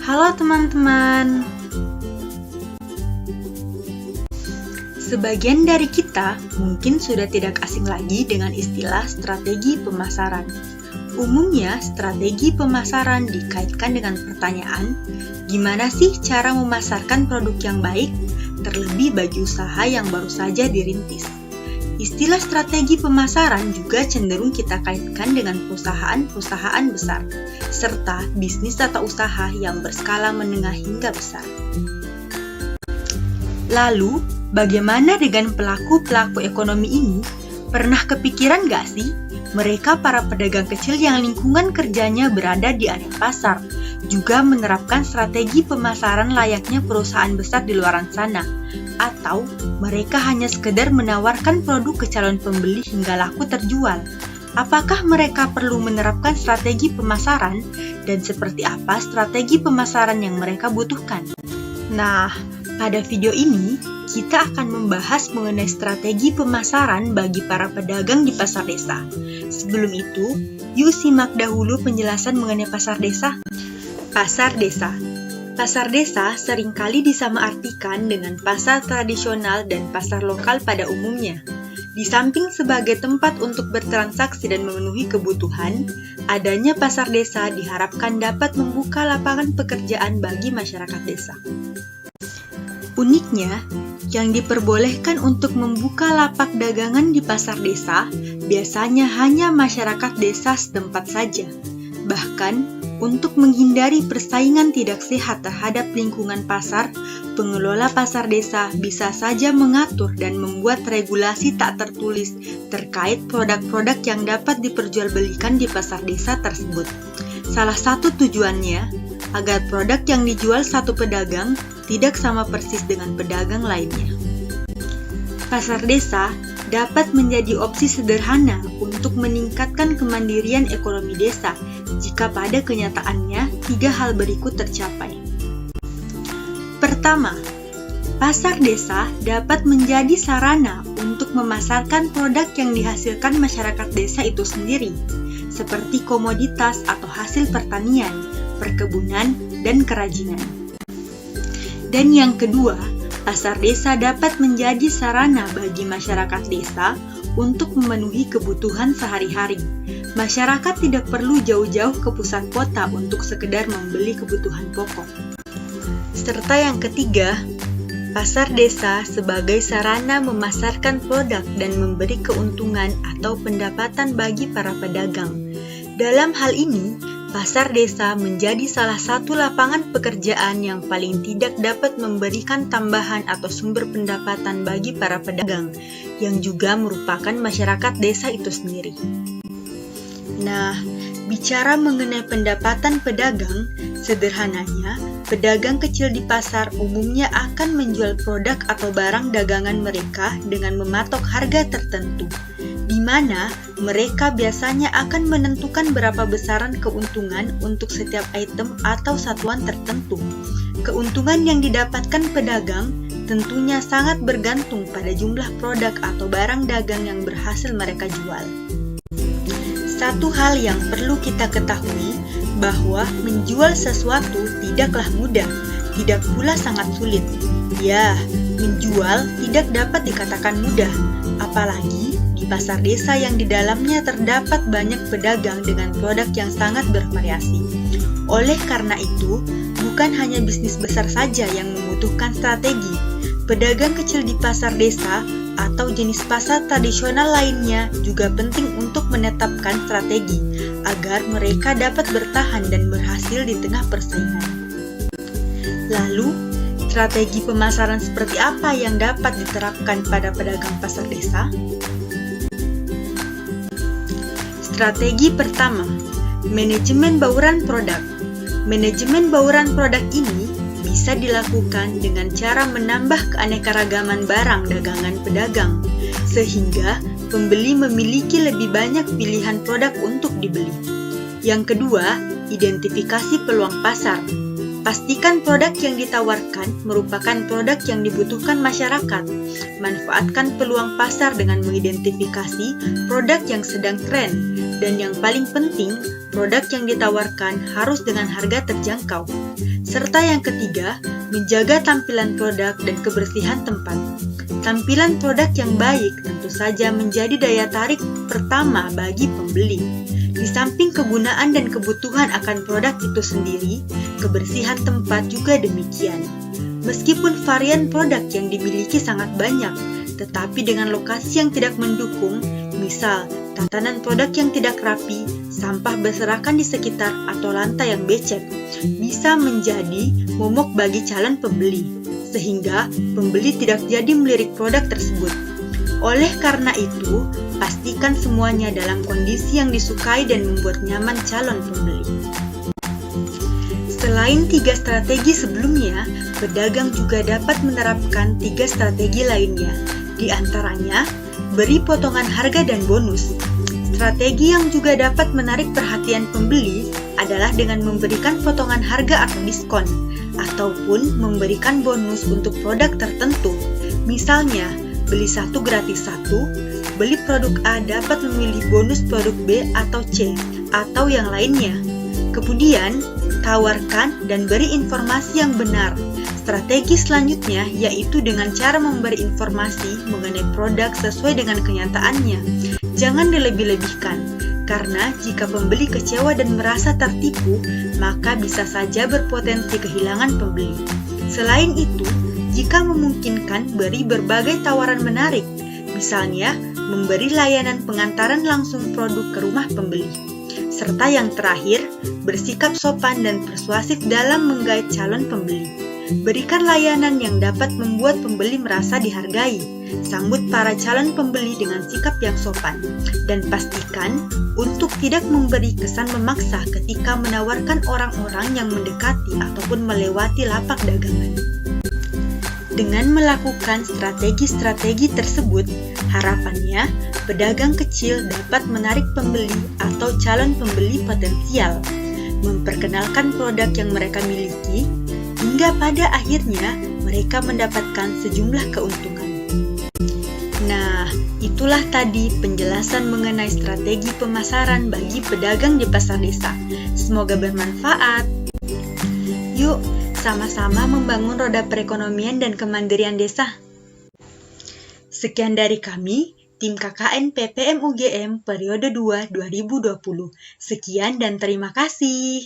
Halo teman-teman. Sebagian dari kita mungkin sudah tidak asing lagi dengan istilah strategi pemasaran. Umumnya, strategi pemasaran dikaitkan dengan pertanyaan, gimana sih cara memasarkan produk yang baik, terlebih bagi usaha yang baru saja dirintis. Istilah strategi pemasaran juga cenderung kita kaitkan dengan perusahaan-perusahaan besar, serta bisnis atau usaha yang berskala menengah hingga besar. Lalu, bagaimana dengan pelaku-pelaku ekonomi ini? Pernah kepikiran gak sih? Mereka para pedagang kecil yang lingkungan kerjanya berada di area pasar, juga menerapkan strategi pemasaran layaknya perusahaan besar di luar sana. Atau mereka hanya sekedar menawarkan produk ke calon pembeli hingga laku terjual. Apakah mereka perlu menerapkan strategi pemasaran? Dan seperti apa strategi pemasaran yang mereka butuhkan? Nah, pada video ini, kita akan membahas mengenai strategi pemasaran bagi para pedagang di pasar desa. Sebelum itu, yuk simak dahulu penjelasan mengenai pasar desa. Pasar desa. Pasar desa seringkali disamaartikan dengan pasar tradisional dan pasar lokal pada umumnya. Di samping sebagai tempat untuk bertransaksi dan memenuhi kebutuhan, adanya pasar desa diharapkan dapat membuka lapangan pekerjaan bagi masyarakat desa. Uniknya, yang diperbolehkan untuk membuka lapak dagangan di pasar desa biasanya hanya masyarakat desa setempat saja. Bahkan, untuk menghindari persaingan tidak sehat terhadap lingkungan pasar, pengelola pasar desa bisa saja mengatur dan membuat regulasi tak tertulis terkait produk-produk yang dapat diperjualbelikan di pasar desa tersebut. Salah satu tujuannya, agar produk yang dijual satu pedagang tidak sama persis dengan pedagang lainnya. Pasar desa dapat menjadi opsi sederhana untuk meningkatkan kemandirian ekonomi desa jika pada kenyataannya 3 hal berikut tercapai. Pertama, pasar desa dapat menjadi sarana untuk memasarkan produk yang dihasilkan masyarakat desa itu sendiri, seperti komoditas atau hasil pertanian, perkebunan, dan kerajinan. Dan yang kedua, pasar desa dapat menjadi sarana bagi masyarakat desa untuk memenuhi kebutuhan sehari-hari. Masyarakat tidak perlu jauh-jauh ke pusat kota untuk sekedar membeli kebutuhan pokok. Serta yang ketiga, pasar desa sebagai sarana memasarkan produk dan memberi keuntungan atau pendapatan bagi para pedagang. Dalam hal ini, pasar desa menjadi salah satu lapangan pekerjaan yang paling tidak dapat memberikan tambahan atau sumber pendapatan bagi para pedagang, yang juga merupakan masyarakat desa itu sendiri. Nah, bicara mengenai pendapatan pedagang, sederhananya, pedagang kecil di pasar umumnya akan menjual produk atau barang dagangan mereka dengan mematok harga tertentu, di mana mereka biasanya akan menentukan berapa besaran keuntungan untuk setiap item atau satuan tertentu. Keuntungan yang didapatkan pedagang tentunya sangat bergantung pada jumlah produk atau barang dagang yang berhasil mereka jual. Satu hal yang perlu kita ketahui, bahwa menjual sesuatu tidaklah mudah, tidak pula sangat sulit. Ya, menjual tidak dapat dikatakan mudah, apalagi di pasar desa yang di dalamnya terdapat banyak pedagang dengan produk yang sangat bervariasi. Oleh karena itu, bukan hanya bisnis besar saja yang membutuhkan strategi. Pedagang kecil di pasar desa atau jenis pasar tradisional lainnya juga penting untuk menetapkan strategi agar mereka dapat bertahan dan berhasil di tengah persaingan. Lalu, strategi pemasaran seperti apa yang dapat diterapkan pada pedagang pasar desa? Strategi pertama, manajemen bauran produk. Manajemen bauran produk ini bisa dilakukan dengan cara menambah keanekaragaman barang dagangan pedagang, sehingga pembeli memiliki lebih banyak pilihan produk untuk dibeli. Yang kedua, identifikasi peluang pasar. Pastikan produk yang ditawarkan merupakan produk yang dibutuhkan masyarakat. Manfaatkan peluang pasar dengan mengidentifikasi produk yang sedang tren. Dan yang paling penting, produk yang ditawarkan harus dengan harga terjangkau. Serta yang ketiga, menjaga tampilan produk dan kebersihan tempat. Tampilan produk yang baik tentu saja menjadi daya tarik pertama bagi pembeli. Di samping kegunaan dan kebutuhan akan produk itu sendiri, kebersihan tempat juga demikian. Meskipun varian produk yang dimiliki sangat banyak, tetapi dengan lokasi yang tidak mendukung, misal tatanan produk yang tidak rapi, sampah berserakan di sekitar atau lantai yang becek, bisa menjadi momok bagi calon pembeli, sehingga pembeli tidak jadi melirik produk tersebut. Oleh karena itu, pastikan semuanya dalam kondisi yang disukai dan membuat nyaman calon pembeli. Selain 3 strategi sebelumnya, pedagang juga dapat menerapkan 3 strategi lainnya. Di antaranya, beri potongan harga dan bonus. Strategi yang juga dapat menarik perhatian pembeli adalah dengan memberikan potongan harga atau diskon, ataupun memberikan bonus untuk produk tertentu. Misalnya, beli 1 gratis 1, beli produk A dapat memilih bonus produk B atau C, atau yang lainnya. Kemudian, tawarkan dan beri informasi yang benar. Strategi selanjutnya yaitu dengan cara memberi informasi mengenai produk sesuai dengan kenyataannya. Jangan dilebih-lebihkan, karena jika pembeli kecewa dan merasa tertipu, maka bisa saja berpotensi kehilangan pembeli. Selain itu, jika memungkinkan, beri berbagai tawaran menarik, misalnya memberi layanan pengantaran langsung produk ke rumah pembeli. Serta yang terakhir, bersikap sopan dan persuasif dalam menggait calon pembeli. Berikan layanan yang dapat membuat pembeli merasa dihargai. Sambut para calon pembeli dengan sikap yang sopan. Dan pastikan untuk tidak memberi kesan memaksa ketika menawarkan orang-orang yang mendekati ataupun melewati lapak dagangan. Dengan melakukan strategi-strategi tersebut, harapannya pedagang kecil dapat menarik pembeli atau calon pembeli potensial, memperkenalkan produk yang mereka miliki, hingga pada akhirnya mereka mendapatkan sejumlah keuntungan. Nah, itulah tadi penjelasan mengenai strategi pemasaran bagi pedagang di pasar desa. Semoga bermanfaat. Yuk, sama-sama membangun roda perekonomian dan kemandirian desa. Sekian dari kami, Tim KKN PPM UGM periode 2 2020. Sekian dan terima kasih.